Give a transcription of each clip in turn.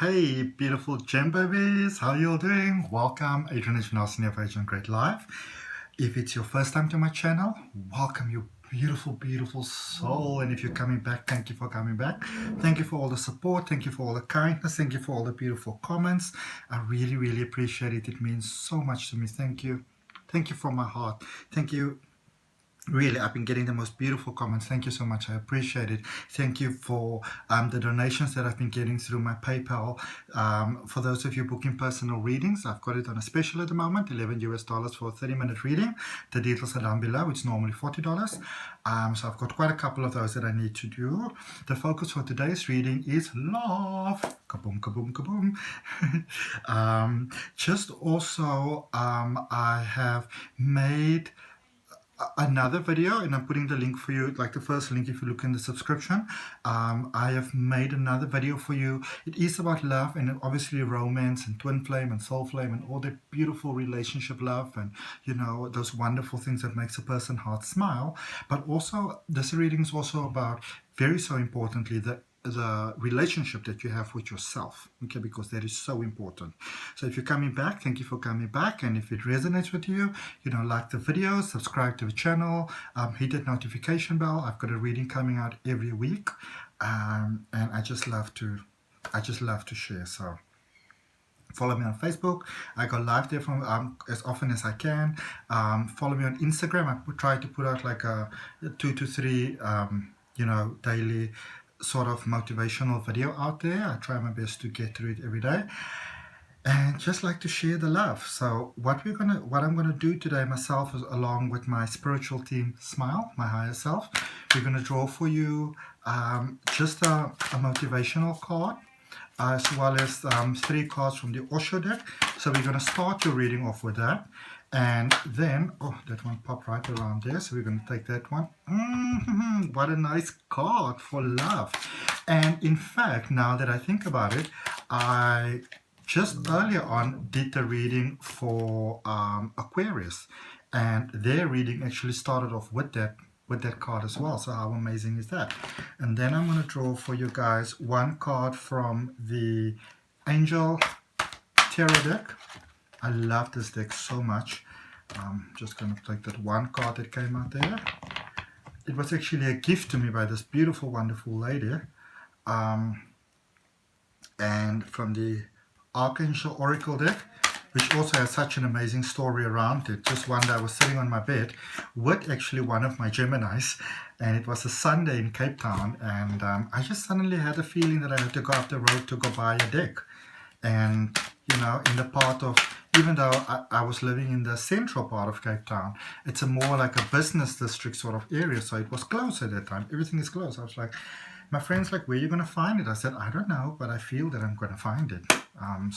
Hey, beautiful gem babies, how you all doing? Welcome, Adrian is Adrian Great Life. If it's your first time to my channel, welcome, you beautiful, beautiful soul. And if you're coming back, thank you for coming back. Thank you for all the support. Thank you for all the kindness. Thank you for all the beautiful comments. I really, really appreciate it. It means so much to me. Thank you. Thank you from my heart. Thank you. Really, I've been getting the most beautiful comments. Thank you so much. I appreciate it. Thank you for the donations that I've been getting through my PayPal. For those of you booking personal readings, I've got it on a special at the moment, $11 for a 30-minute reading. The details are down below. It's normally $40. So I've got quite a couple of those that I need to do. The focus for today's reading is love. Kaboom, kaboom, kaboom. Just also, I have made another video, and I'm putting the link for you, like the first link if you look in the subscription. I have made another video for you. It is about love and obviously romance and twin flame and soul flame and all the beautiful relationship love and, you know, those wonderful things that makes a person's heart smile. But also this reading is also about, very so importantly, the relationship that you have with yourself, okay, because that is so important. So if you're coming back, thank you for coming back, and if it resonates with you, you know, like the video, subscribe to the channel, hit that notification bell. I've got a reading coming out every week, and I just love to share. So follow me on Facebook. I go live there from as often as I can. Follow me on Instagram. I try to put out like a 2 to 3 you know, daily sort of motivational video out there. I try my best to get through it every day and just like to share the love. So what I'm gonna do today myself is, along with my spiritual team Smile, my higher self, we're gonna draw for you just a motivational card, as well as 3 cards from the Osho deck. So we're gonna start your reading off with that. And then, oh, that one popped right around there, so we're going to take that one. What a nice card for love. And in fact, now that I think about it, I just earlier on did the reading for Aquarius, and their reading actually started off with that card as well. So how amazing is that? And then I'm going to draw for you guys one card from the Angel Tarot deck. I love this deck so much. I'm just going to take that one card that came out there. It was actually a gift to me by this beautiful, wonderful lady. And from the Archangel Oracle deck, which also has such an amazing story around it. Just one day I was sitting on my bed with actually one of my Geminis, and it was a Sunday in Cape Town, and I just suddenly had a feeling that I had to go up the road to go buy a deck. And, you know, in the part of, even though I was living in the central part of Cape Town, it's a more like a business district sort of area, so it was closed at that time. Everything is closed. I was like, my friend's like, where are you going to find it? I said, I don't know, but I feel that I'm going to find it. And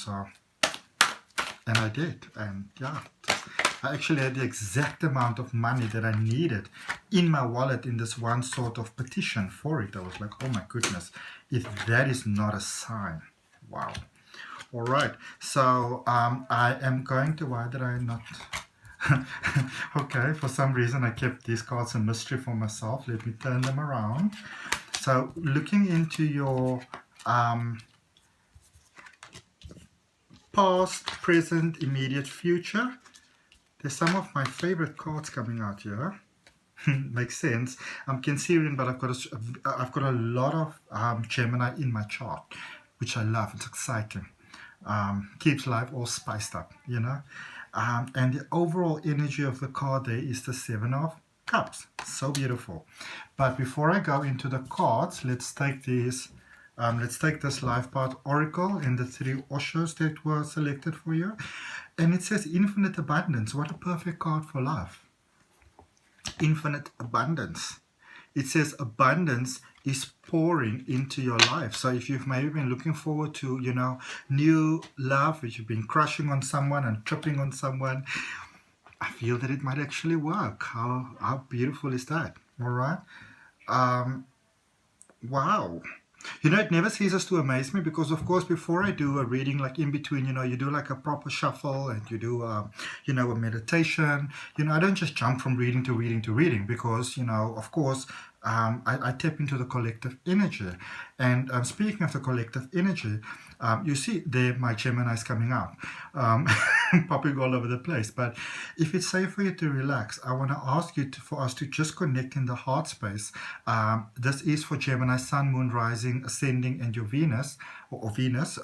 I did. And yeah, I actually had the exact amount of money that I needed in my wallet in this one sort of petition for it. I was like, oh my goodness, if that is not a sign, wow. All right, so I am going to, why did I not? Okay, for some reason I kept these cards a mystery for myself. Let me turn them around. So looking into your past, present, immediate future, there's some of my favorite cards coming out here. Makes sense. I'm Cancerian, but I've got a lot of Gemini in my chart, which I love. It's exciting. Keeps life all spiced up, you know. And the overall energy of the card there is the 7 of Cups. So beautiful. But before I go into the cards, let's take these. Let's take this Life Path Oracle and the 3 Oshos that were selected for you. And it says infinite abundance. What a perfect card for love. Infinite abundance. It says abundance is pouring into your life. So if you've maybe been looking forward to, you know, new love, if you've been crushing on someone and tripping on someone, I feel that it might actually work. How beautiful is that? All right. Wow. You know, it never ceases to amaze me because, of course, before I do a reading, like in between, you know, you do like a proper shuffle and you do, you know, a meditation. You know, I don't just jump from reading to reading to reading because, you know, of course, I tap into the collective energy. And speaking of the collective energy, you see there my Gemini is coming out, popping all over the place. But if it's safe for you to relax, I want to ask you for us to just connect in the heart space. This is for Gemini, Sun, Moon, Rising, Ascending, and your Venus, or Venus.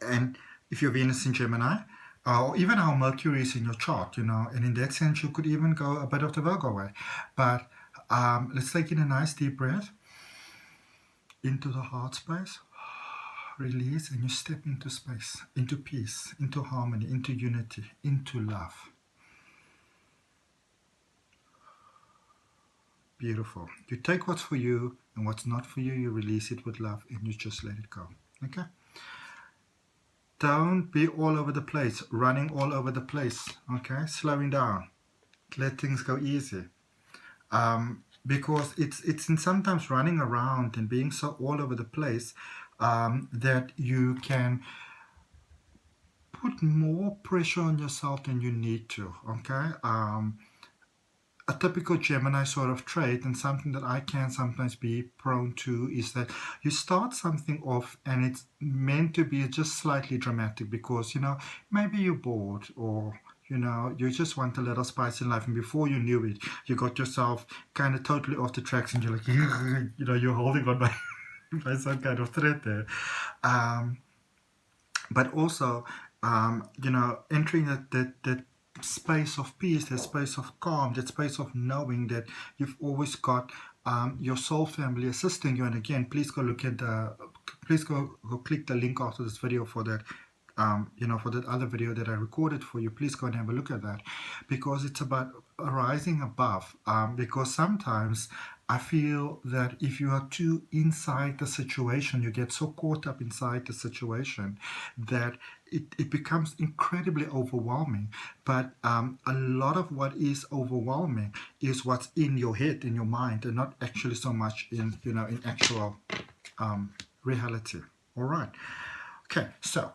And if your Venus in Gemini, or even how Mercury is in your chart, and in that sense, you could even go a bit of the Virgo way. But let's take in a nice deep breath into the heart space, release, and you step into space, into peace, into harmony, into unity, into love. Beautiful. You take what's for you, and what's not for you, you release it with love, and you just let it go. Okay? Don't be all over the place, running all over the place, okay? Slowing down. Let things go easy. Because it's in sometimes running around and being so all over the place that you can put more pressure on yourself than you need to, okay? A typical Gemini sort of trait, and something that I can sometimes be prone to, is that you start something off and it's meant to be just slightly dramatic because, maybe you're bored, or, you just want a little spice in life, and before you knew it, you got yourself kind of totally off the tracks, and you're like, you're holding on by some kind of thread there. But also, entering that space of peace, that space of calm, that space of knowing that you've always got your soul family assisting you. And again, please go click the link after this video for that, for that other video that I recorded for you. Please go and have a look at that, because it's about rising above. Because sometimes I feel that if you are too inside the situation, you get so caught up inside the situation that it becomes incredibly overwhelming. But a lot of what is overwhelming is what's in your head, in your mind, and not actually so much in actual reality. All right. Okay, so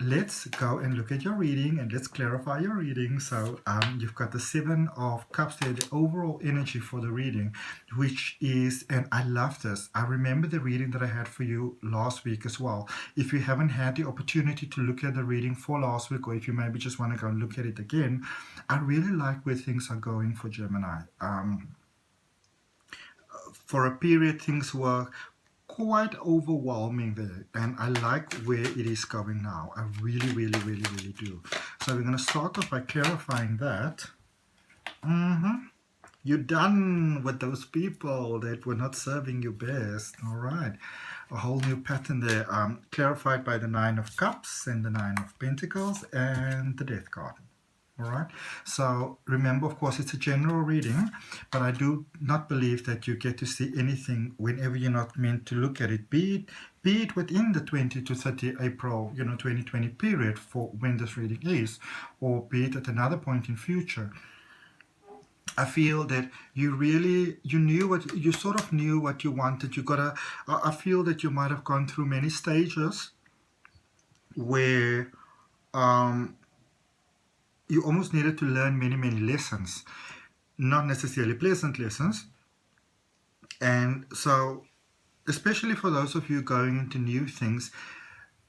let's go and look at your reading, and let's clarify your reading. So you've got the Seven of Cups there, the overall energy for the reading, which is, and I love this. I remember the reading that I had for you last week as well. If you haven't had the opportunity to look at the reading for last week, or if you maybe just want to go and look at it again, I really like where things are going for Gemini. For a period, things were quite overwhelming there, and I like where it is going now. I really, really, really, really do. So we're going to start off by clarifying that. You're done with those people that were not serving you best. All right. A whole new pattern there, clarified by the Nine of Cups and the Nine of Pentacles and the Death card. All right. So remember, of course, it's a general reading, but I do not believe that you get to see anything whenever you're not meant to look at it, be it within the 20 to 30 April, 2020 period for when this reading is, or be it at another point in future. I feel that you sort of knew what you wanted. I feel that you might have gone through many stages where, you almost needed to learn many, many lessons, not necessarily pleasant lessons. And so, especially for those of you going into new things,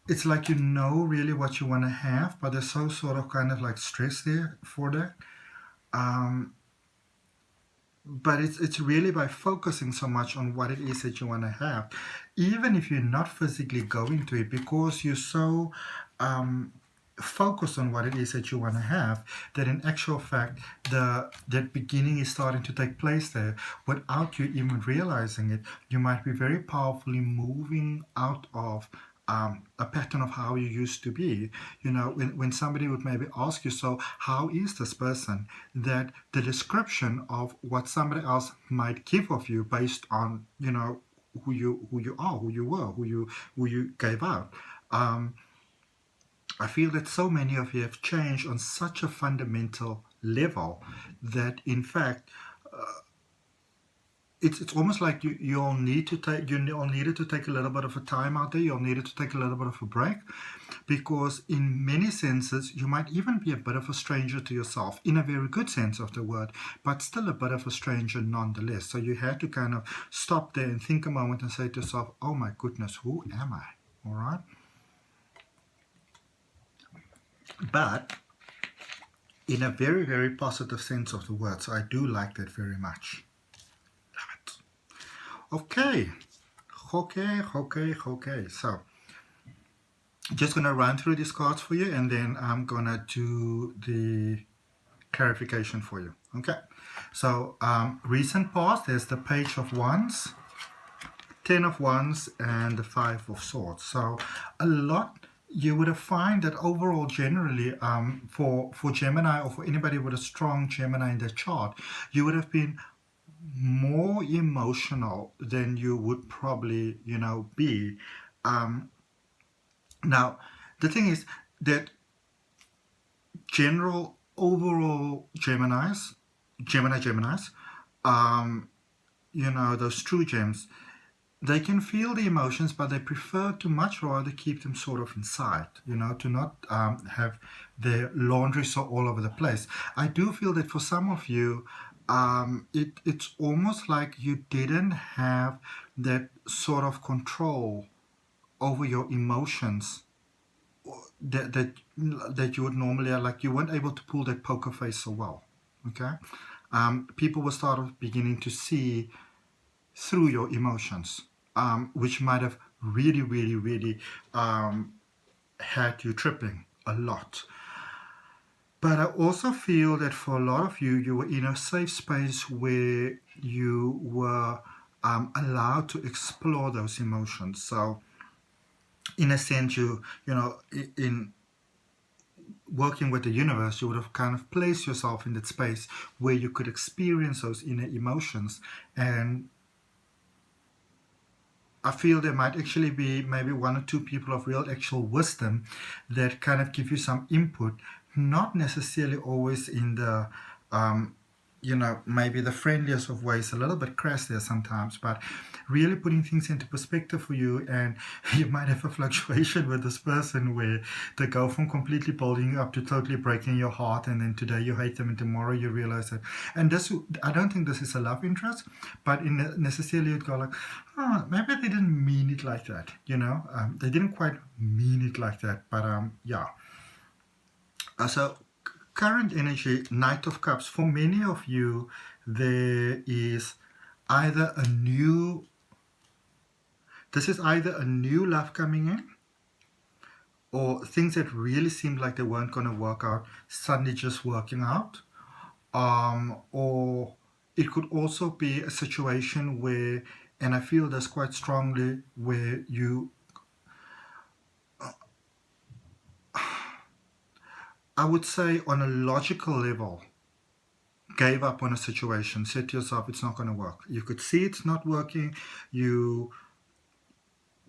it's like you know really what you want to have, but there's so sort of kind of like stress there for that. But it's really by focusing so much on what it is that you want to have, even if you're not physically going to it, because you're so focus on what it is that you want to have, that in actual fact that beginning is starting to take place there without you even realizing it. You might be very powerfully moving out of a pattern of how you used to be. When somebody would maybe ask you, so how is this person, that the description of what somebody else might give of you based on who you are, who you were, who you gave out. I feel that so many of you have changed on such a fundamental level that, in fact, it's almost like you'll needed to take a little bit of a time out there. You'll needed to take a little bit of a break, because in many senses you might even be a bit of a stranger to yourself, in a very good sense of the word, but still a bit of a stranger nonetheless. So you had to kind of stop there and think a moment and say to yourself, oh my goodness, who am I? All right. But in a very, very positive sense of the word. So I do like that very much. Okay. So just going to run through these cards for you, and then I'm going to do the clarification for you. Okay. So recent past, there's the Page of Wands, 10 of Wands, and the 5 of Swords. So a lot, you would have find that overall, generally, for Gemini, or for anybody with a strong Gemini in their chart, you would have been more emotional than you would probably, be. Now, the thing is that overall Geminis, those true gems, they can feel the emotions, but they prefer to much rather keep them sort of inside, to not have their laundry so all over the place. I do feel that for some of you, it's almost like you didn't have that sort of control over your emotions that you would normally have. Like, you weren't able to pull that poker face so well. Okay, people will start beginning to see through your emotions, which might have really, really, really had you tripping a lot. But I also feel that for a lot of you, you were in a safe space where you were allowed to explore those emotions. So in a sense, in working with the universe, you would have kind of placed yourself in that space where you could experience those inner emotions. And I feel there might actually be maybe one or two people of real actual wisdom that kind of give you some input, not necessarily always in the, maybe the friendliest of ways, a little bit crass there sometimes, but really putting things into perspective for you. And you might have a fluctuation with this person where they go from completely building you up to totally breaking your heart, and then today you hate them and tomorrow you realize that. And this, I don't think this is a love interest, but necessarily you'd go like, oh, maybe they didn't mean it like that, they didn't quite mean it like that, but yeah. So current energy, Knight of Cups, for many of you, there is either a new love coming in, or things that really seemed like they weren't going to work out suddenly just working out, or it could also be a situation where, and I feel this quite strongly, where you I would say on a logical level, gave up on a situation, said to yourself, it's not going to work. You could see it's not working. You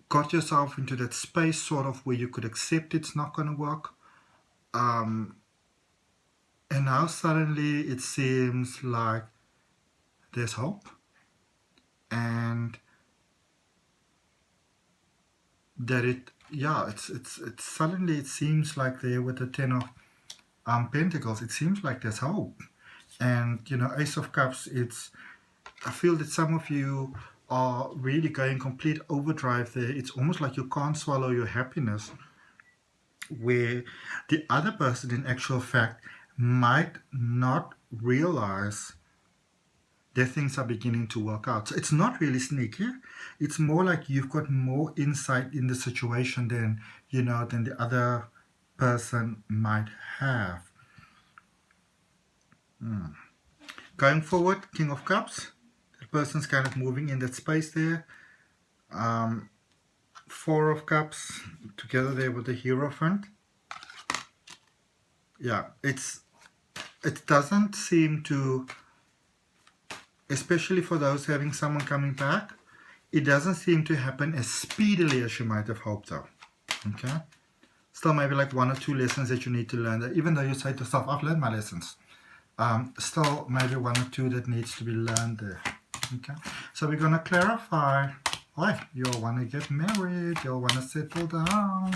got yourself into that space sort of where you could accept it's not going to work. And now suddenly it seems like there's hope. And that it's suddenly it seems like there with the 10 of Pentacles, it seems like there's hope. And Ace of Cups, I feel that some of you are really going complete overdrive there. It's almost like you can't swallow your happiness, where the other person in actual fact might not realize that things are beginning to work out. So it's not really sneaky. It's more like you've got more insight in the situation than the other person might have. Going forward, King of Cups, the person's kind of moving in that space there. 4 of Cups together there with the Hierophant. Yeah, it doesn't seem to, especially for those having someone coming back, it doesn't seem to happen as speedily as you might have hoped though. Okay, still maybe like 1 or 2 lessons that you need to learn, that even though you say to yourself, I've learned my lessons, still maybe 1 or 2 that needs to be learned there. Okay, so we're going to clarify. Oh, you'll want to get married, you'll want to settle down.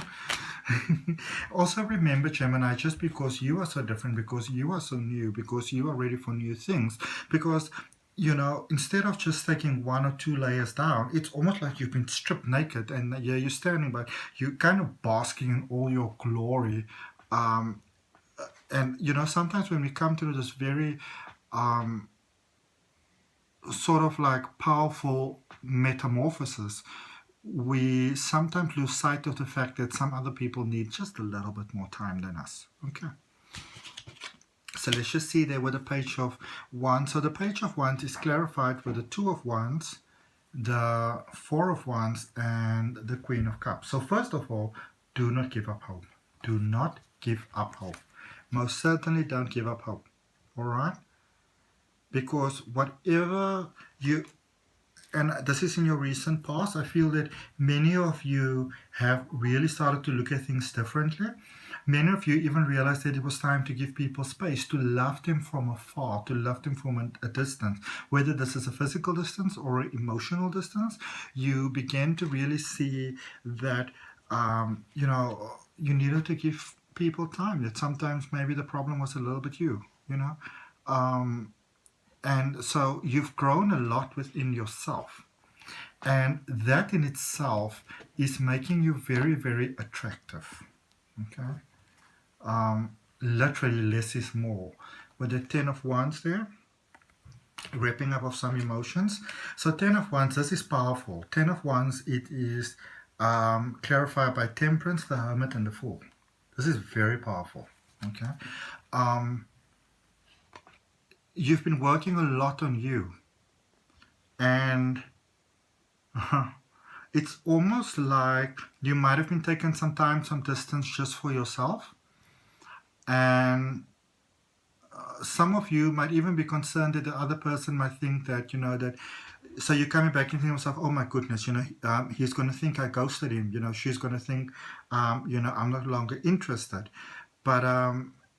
Also remember, Gemini, just because you are so different, because you are so new, because you are ready for new things, because, you know, instead of just taking 1 or 2 layers down, it's almost like you've been stripped naked, and yeah, you're standing, but you're kind of basking in all your glory. And, you know, sometimes when we come through this very sort of like powerful metamorphosis, we sometimes lose sight of the fact that some other people need just a little bit more time than us. Okay. So let's just see there with the Page of Wands. So the Page of Wands is clarified with the Two of Wands, the Four of Wands, and the Queen of Cups. So first of all, do not give up hope. Do not give up hope. Most certainly don't give up hope. All right? Because whatever you, and this is in your recent past, I feel that many of you have really started to look at things differently. Many of you even realized that it was time to give people space, to love them from afar, to love them from a distance. Whether this is a physical distance or an emotional distance, you began to really see that, you know, you needed to give people time, that sometimes maybe the problem was a little bit you, you know. And so you've grown a lot within yourself. And that in itself is making you very, very attractive. Okay? Literally less is more. With the 10 of Wands there, wrapping up of some emotions. So 10 of Wands, this is powerful. 10 of Wands, it is clarified by Temperance, the Hermit, and the Fool. This is very powerful. Okay? You've been working a lot on you, and it's almost like you might have been taking some time, some distance just for yourself, and some of you might even be concerned that the other person might think that, you know, that, so you're coming back and thinking to yourself, oh my goodness, you know, he's going to think I ghosted him, you know, she's going to think, you know, I'm no longer interested. But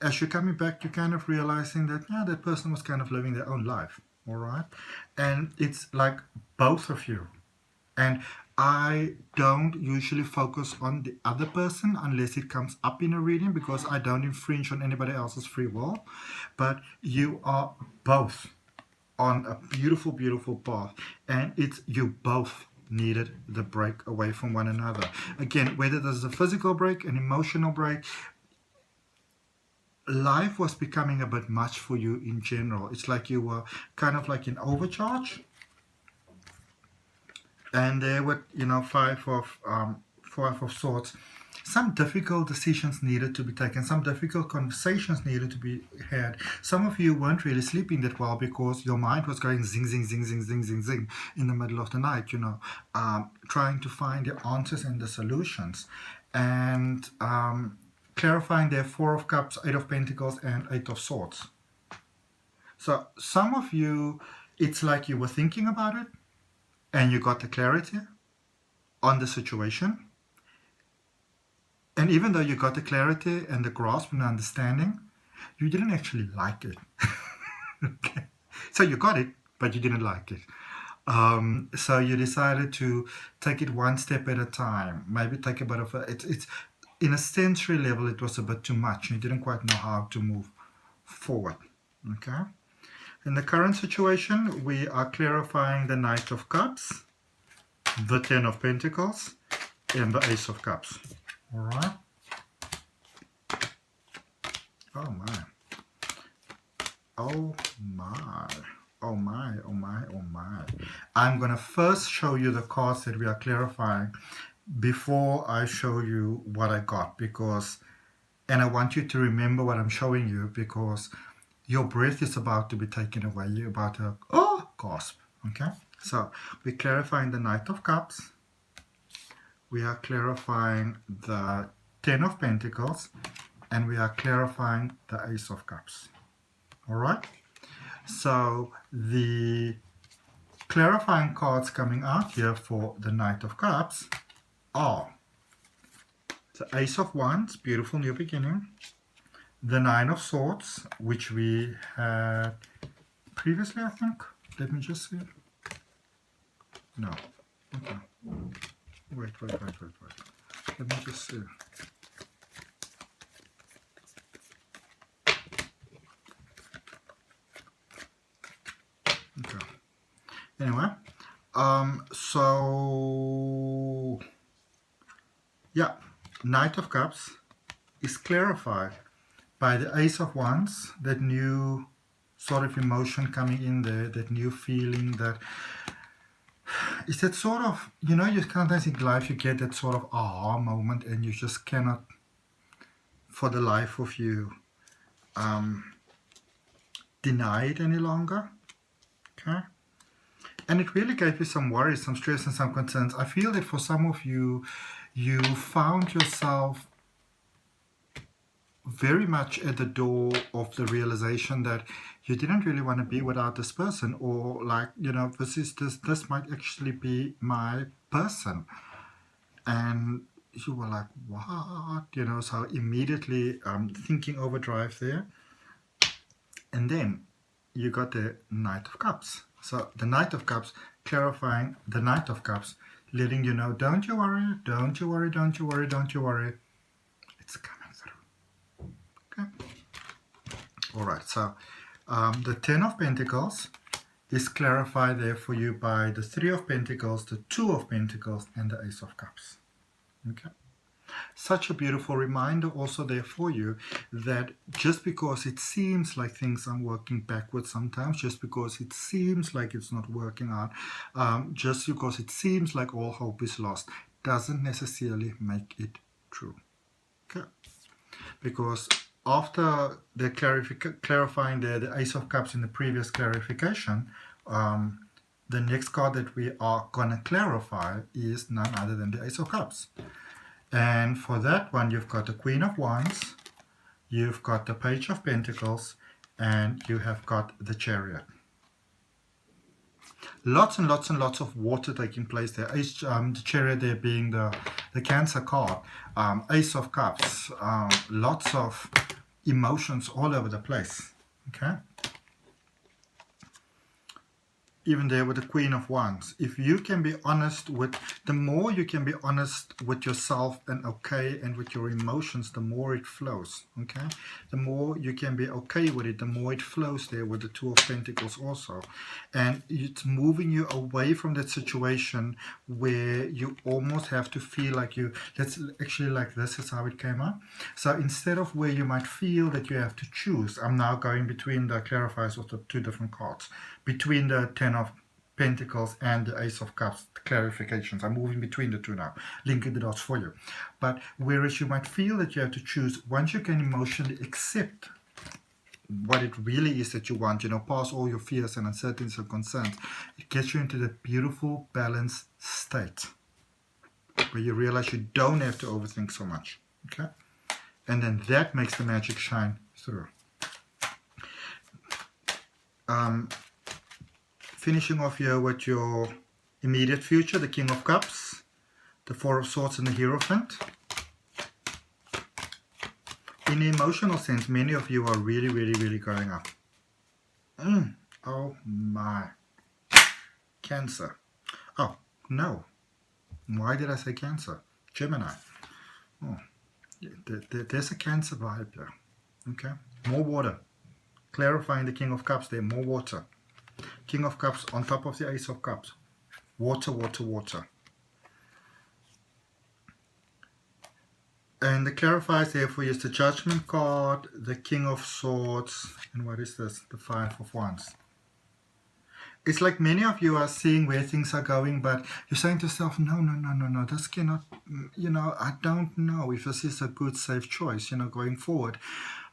as you're coming back, you're kind of realizing that, yeah, that person was kind of living their own life, all right? And it's like both of you. And I don't usually focus on the other person unless it comes up in a reading, because I don't infringe on anybody else's free will. But you are both on a beautiful, beautiful path. And it's you both needed the break away from one another. Again, whether there's a physical break, an emotional break, life was becoming a bit much for you in general. It's like you were kind of like in overcharge. And there were, you know, Five of Swords. Some difficult decisions needed to be taken. Some difficult conversations needed to be had. Some of you weren't really sleeping that well because your mind was going zing, zing, zing, zing, zing, zing, zing in the middle of the night, you know, trying to find the answers and the solutions. And clarifying their Four of Cups, Eight of Pentacles, and Eight of Swords. So some of you, it's like you were thinking about it, and you got the clarity on the situation. And even though you got the clarity and the grasp and the understanding, you didn't actually like it. Okay. So you got it, but you didn't like it. So you decided to take it one step at a time. Maybe take a bit of a... It's in a sensory level, it was a bit too much. You didn't quite know how to move forward. Okay. In the current situation, we are clarifying the Knight of Cups, the Ten of Pentacles, and the Ace of Cups. All right. Oh my. Oh my. Oh my. Oh my. Oh my. I'm going to first show you the cards that we are clarifying before I show you what I got, because, and I want you to remember what I'm showing you, because your breath is about to be taken away. You're about to, oh, gasp. Okay? So we're clarifying the Knight of Cups. We are clarifying the Ten of Pentacles. And we are clarifying the Ace of Cups. All right? So the clarifying cards coming out here for the Knight of Cups are the Ace of Wands, beautiful new beginning. The Nine of Swords, which we had previously, I think. Let me just see. No. Okay. Wait. Let me just see. Okay. Anyway, so yeah, Knight of Cups is clarified by the Ace of Wands, that new sort of emotion coming in there, that new feeling, that is that sort of, you know, you sometimes in life you get that sort of aha moment and you just cannot for the life of you deny it any longer. Okay. And it really gave you some worries, some stress and some concerns. I feel that for some of you, you found yourself very much at the door of the realization that you didn't really want to be without this person, or like, you know, this might actually be my person. And you were like, what? You know, so immediately thinking overdrive there. And then you got the Knight of Cups. So the Knight of Cups clarifying the Knight of Cups, letting you know, don't you worry, don't you worry, don't you worry, don't you worry. It's coming through. Okay. All right. So the 10 of Pentacles is clarified there for you by the 3 of Pentacles, the 2 of Pentacles, and the Ace of Cups. Okay. Such a beautiful reminder also there for you that just because it seems like things are working backwards sometimes, just because it seems like it's not working out, just because it seems like all hope is lost, doesn't necessarily make it true. Okay. Because after the clarifying the Ace of Cups in the previous clarification, the next card that we are going to clarify is none other than the Ace of Cups. And for that one, you've got the Queen of Wands, you've got the Page of Pentacles, and you have got the Chariot. Lots and lots and lots of water taking place there. The Chariot there being the Cancer card. Ace of Cups. Lots of emotions all over the place. Okay. Even there with the Queen of Wands, if you can be honest with, the more you can be honest with yourself and okay and with your emotions, the more it flows. Okay, the more you can be okay with it, the more it flows there with the 2 of Pentacles also. And it's moving you away from that situation where you almost have to feel like you, that's actually like this is how it came up. So instead of where you might feel that you have to choose, I'm now going between the clarifiers of the 2 different cards, between the 10 of Pentacles and the Ace of Cups clarifications. I'm moving between the 2 now, linking the dots for you. But whereas you might feel that you have to choose, once you can emotionally accept what it really is that you want, you know, past all your fears and uncertainties and concerns, it gets you into that beautiful balanced state where you realize you don't have to overthink so much. Okay, and then that makes the magic shine through. Finishing off here with your immediate future, the King of Cups, the 4 of Swords, and the Hierophant. In the emotional sense, many of you are really, really, really going up. Oh my. Cancer. Oh, no. Why did I say Cancer? Gemini. Oh, there's a Cancer vibe there. Okay. More water. Clarifying the King of Cups there. More water. King of Cups on top of the Ace of Cups. Water, water, water. And the clarifiers there for you is the Judgment card, the King of Swords, and what is this? The 5 of Wands. It's like many of you are seeing where things are going, but you're saying to yourself, no, this cannot, you know, I don't know if this is a good, safe choice, you know, going forward.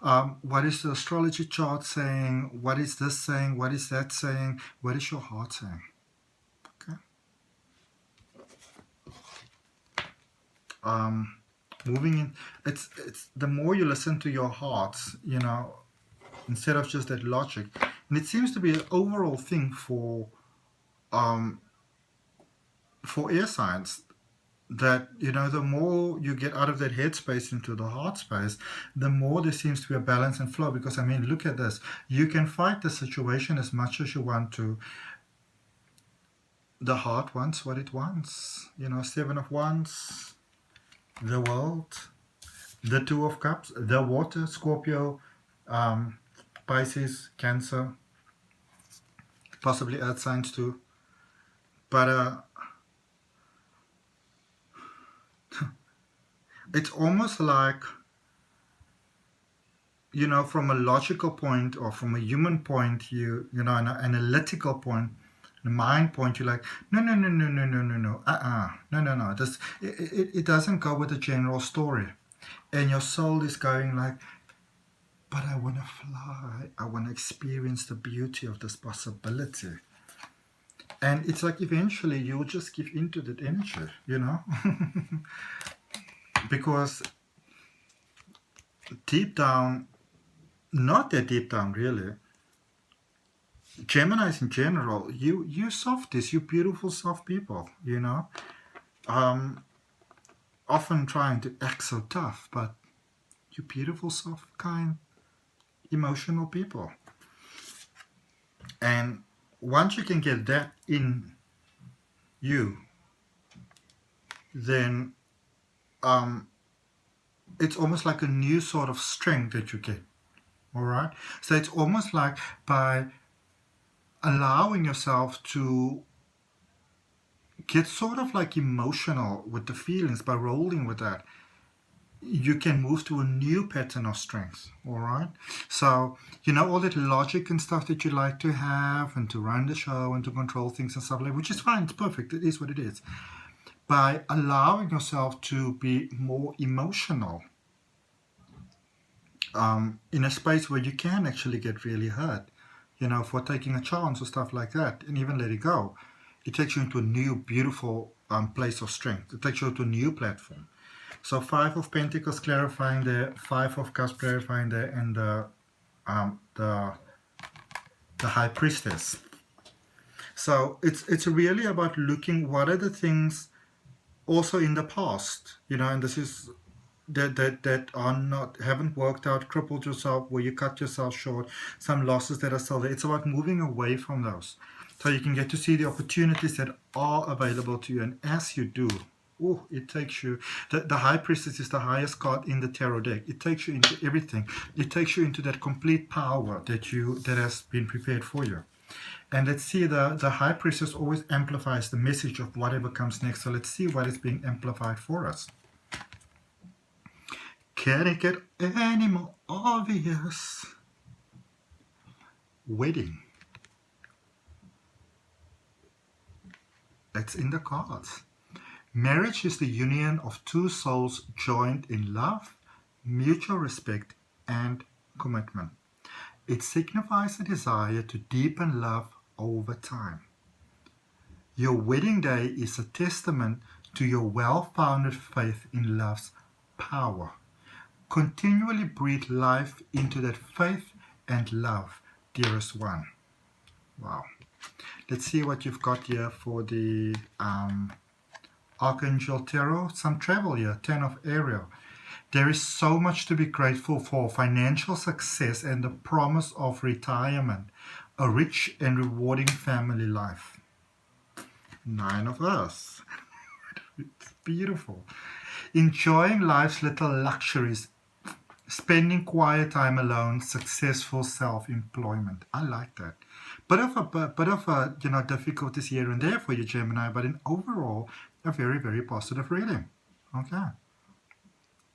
What is the astrology chart saying? What is this saying? What is that saying? What is your heart saying? Okay. Moving in, it's the more you listen to your hearts, you know, instead of just that logic. And it seems to be an overall thing for air signs, that, you know, the more you get out of that head space into the heart space, the more there seems to be a balance and flow. Because I mean, look at this, you can fight the situation as much as you want to, the heart wants what it wants. You know, Seven of Wands, the World, the Two of Cups, the Water, Scorpio, Pisces, Cancer, possibly Earth signs too. But it's almost like, you know, from a logical point or from a human point, you know, an analytical point, a mind point, you're like, no, no, no, no, no, no, no, no, no, no, no. This, it doesn't go with the general story. And your soul is going like, but I want to fly. I want to experience the beauty of this possibility. And it's like eventually you'll just give into that energy, you know? Because deep down, not that deep down really, Geminis in general, you softies, you beautiful soft people, you know? Often trying to act so tough, but you beautiful, soft, kind, emotional people. And once you can get that in you, then it's almost like a new sort of strength that you get. All right? So it's almost like by allowing yourself to get sort of like emotional with the feelings, by rolling with that, you can move to a new pattern of strength. All right? So, you know, all that logic and stuff that you like to have and to run the show and to control things and stuff like that, which is fine, it's perfect, it is what it is. By allowing yourself to be more emotional in a space where you can actually get really hurt, you know, for taking a chance or stuff like that, and even let it go, it takes you into a new, beautiful place of strength. It takes you to a new platform. So Five of Pentacles clarifying there, Five of Cups clarifying there, and the High Priestess. So it's really about looking what are the things also in the past, you know, and this is that are not, haven't worked out, crippled yourself, where you cut yourself short, some losses that are still there. It's about moving away from those, so you can get to see the opportunities that are available to you. And as you do, it takes you, the High Priestess is the highest card in the tarot deck. It takes you into everything. It takes you into that complete power that has been prepared for you. And let's see, the High Priestess always amplifies the message of whatever comes next. So let's see what is being amplified for us. Can it get any more obvious? Wedding. It's in the cards. Marriage is the union of two souls joined in love, mutual respect, and commitment. It signifies a desire to deepen love over time. Your wedding day is a testament to your well-founded faith in love's power. Continually breathe life into that faith and love, dearest one. Wow. Let's see what you've got here for the Archangel Tarot. Some travel here, 10 of Ariel. There is so much to be grateful for: financial success and the promise of retirement, a rich and rewarding family life. 9 of Earth. It's beautiful. Enjoying life's little luxuries, spending quiet time alone, successful self-employment. I like that. Bit of a you know, difficulties here and there for you, Gemini, but in overall a very, very positive reading. Okay.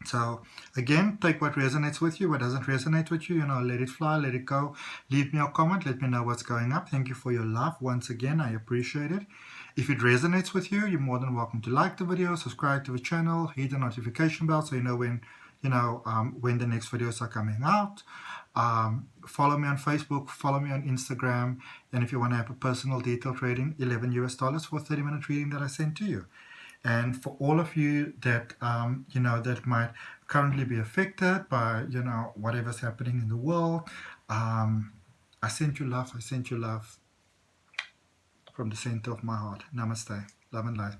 So again, take what resonates with you. What doesn't resonate with you, you know, let it fly, let it go. Leave me a comment, let me know what's going up. Thank you for your love once again. I appreciate it. If it resonates with you, you're more than welcome to like the video, subscribe to the channel, hit the notification bell so you know when the next videos are coming out. Follow me on Facebook, follow me on Instagram, and if you want to have a personal detailed reading, $11 for a 30-minute reading that I send to you. And for all of you that you know, that might currently be affected by, you know, whatever's happening in the world, I send you love. I send you love from the center of my heart. Namaste. Love and light.